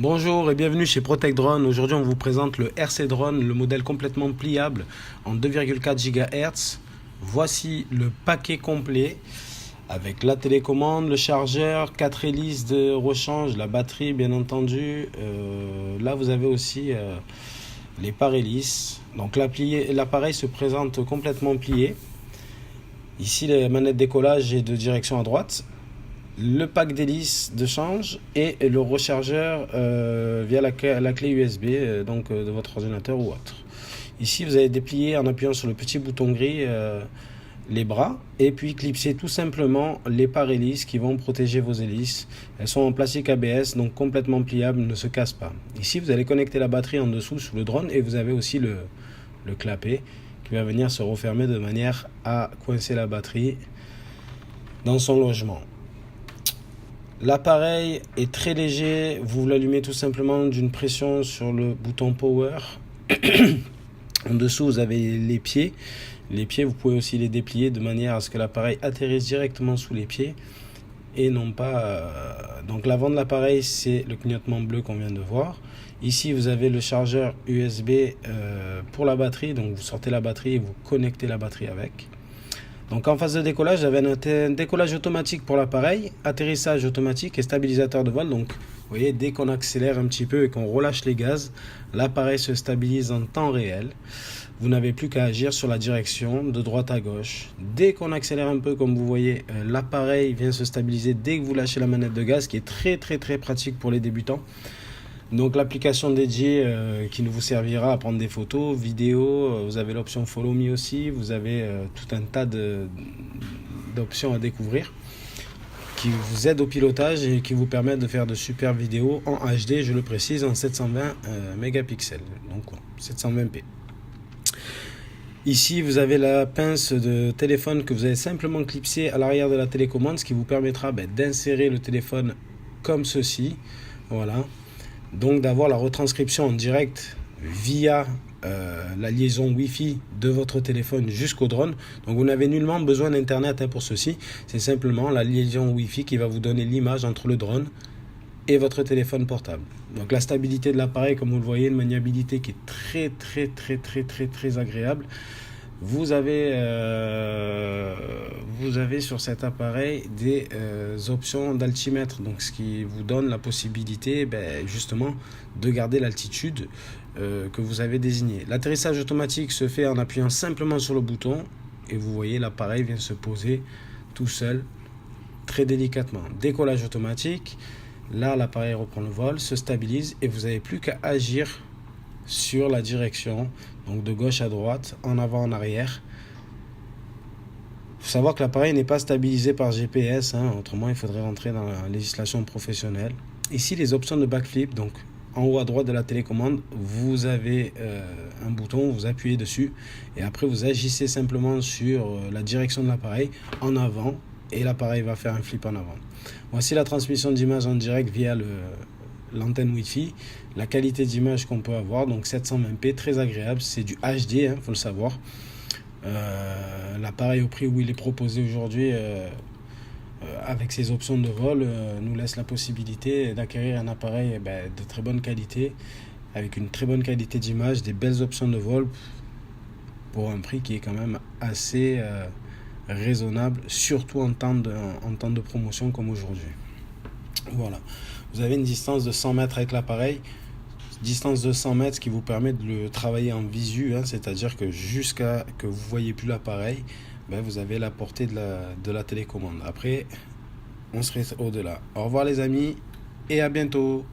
Bonjour et bienvenue chez Protect Drone. Aujourd'hui, on vous présente le RC Drone, le modèle complètement pliable en 2,4 GHz. Voici le paquet complet avec la télécommande, le chargeur, 4 hélices de rechange, la batterie bien entendu. Là, vous avez aussi les pare-hélices. Donc l'appareil se présente complètement plié. Ici, la manette décollage est de direction à droite. Le pack d'hélices de change et le rechargeur via la clé USB de votre ordinateur ou autre. Ici, vous allez déplier en appuyant sur le petit bouton gris les bras et puis clipser tout simplement les pare-hélices qui vont protéger vos hélices. Elles sont en plastique ABS, donc complètement pliables, ne se cassent pas. Ici, vous allez connecter la batterie en dessous sous le drone et vous avez aussi le clapet qui va venir se refermer de manière à coincer la batterie dans son logement. L'appareil est très léger, vous l'allumez tout simplement d'une pression sur le bouton Power. En dessous, vous avez les pieds. Les pieds, vous pouvez aussi les déplier de manière à ce que l'appareil atterrisse directement sous les pieds et non pas... Donc l'avant de l'appareil, c'est le clignotement bleu qu'on vient de voir. Ici, vous avez le chargeur USB pour la batterie. Donc vous sortez la batterie et vous connectez la batterie avec. Donc en phase de décollage, j'avais un décollage automatique pour l'appareil, atterrissage automatique et stabilisateur de vol. Donc vous voyez, dès qu'on accélère un petit peu et qu'on relâche les gaz, l'appareil se stabilise en temps réel. Vous n'avez plus qu'à agir sur la direction de droite à gauche. Dès qu'on accélère un peu, comme vous voyez, l'appareil vient se stabiliser dès que vous lâchez la manette de gaz, qui est très pratique pour les débutants. Donc l'application dédiée qui vous servira à prendre des photos, vidéos, vous avez l'option Follow Me aussi, vous avez tout un tas d'options à découvrir qui vous aident au pilotage et qui vous permettent de faire de super vidéos en HD, je le précise, en 720 mégapixels, donc 720p. Ici, vous avez la pince de téléphone que vous allez simplement clipser à l'arrière de la télécommande, ce qui vous permettra d'insérer le téléphone comme ceci, voilà. Donc d'avoir la retranscription en direct via la liaison Wi-Fi de votre téléphone jusqu'au drone. Donc vous n'avez nullement besoin d'internet pour ceci. C'est simplement la liaison Wi-Fi qui va vous donner l'image entre le drone et votre téléphone portable. Donc la stabilité de l'appareil, comme vous le voyez, une maniabilité qui est très agréable. Vous avez sur cet appareil des options d'altimètre, donc ce qui vous donne la possibilité justement de garder l'altitude que vous avez désignée. L'atterrissage automatique se fait en appuyant simplement sur le bouton et vous voyez l'appareil vient se poser tout seul très délicatement. Décollage automatique, là l'appareil reprend le vol, se stabilise et vous n'avez plus qu'à agir sur la direction, donc de gauche à droite, en avant, en arrière. Il faut savoir que l'appareil n'est pas stabilisé par GPS, autrement il faudrait rentrer dans la législation professionnelle. Ici les options de backflip, donc en haut à droite de la télécommande, vous avez un bouton, vous appuyez dessus et après vous agissez simplement sur la direction de l'appareil en avant et l'appareil va faire un flip en avant. Voici la transmission d'image en direct via l'antenne Wi-Fi, la qualité d'image qu'on peut avoir, donc 720p, très agréable, c'est du HD, faut le savoir. L'appareil au prix où il est proposé aujourd'hui avec ses options de vol nous laisse la possibilité d'acquérir un appareil de très bonne qualité, avec une très bonne qualité d'image, des belles options de vol pour un prix qui est quand même assez raisonnable, surtout en temps de promotion comme aujourd'hui. Voilà, vous avez une distance de 100 mètres avec l'appareil, distance de 100 mètres qui vous permet de le travailler en visu, c'est-à-dire que jusqu'à que vous ne voyez plus l'appareil, vous avez la portée de la télécommande. Après, on serait au-delà. Au revoir les amis et à bientôt.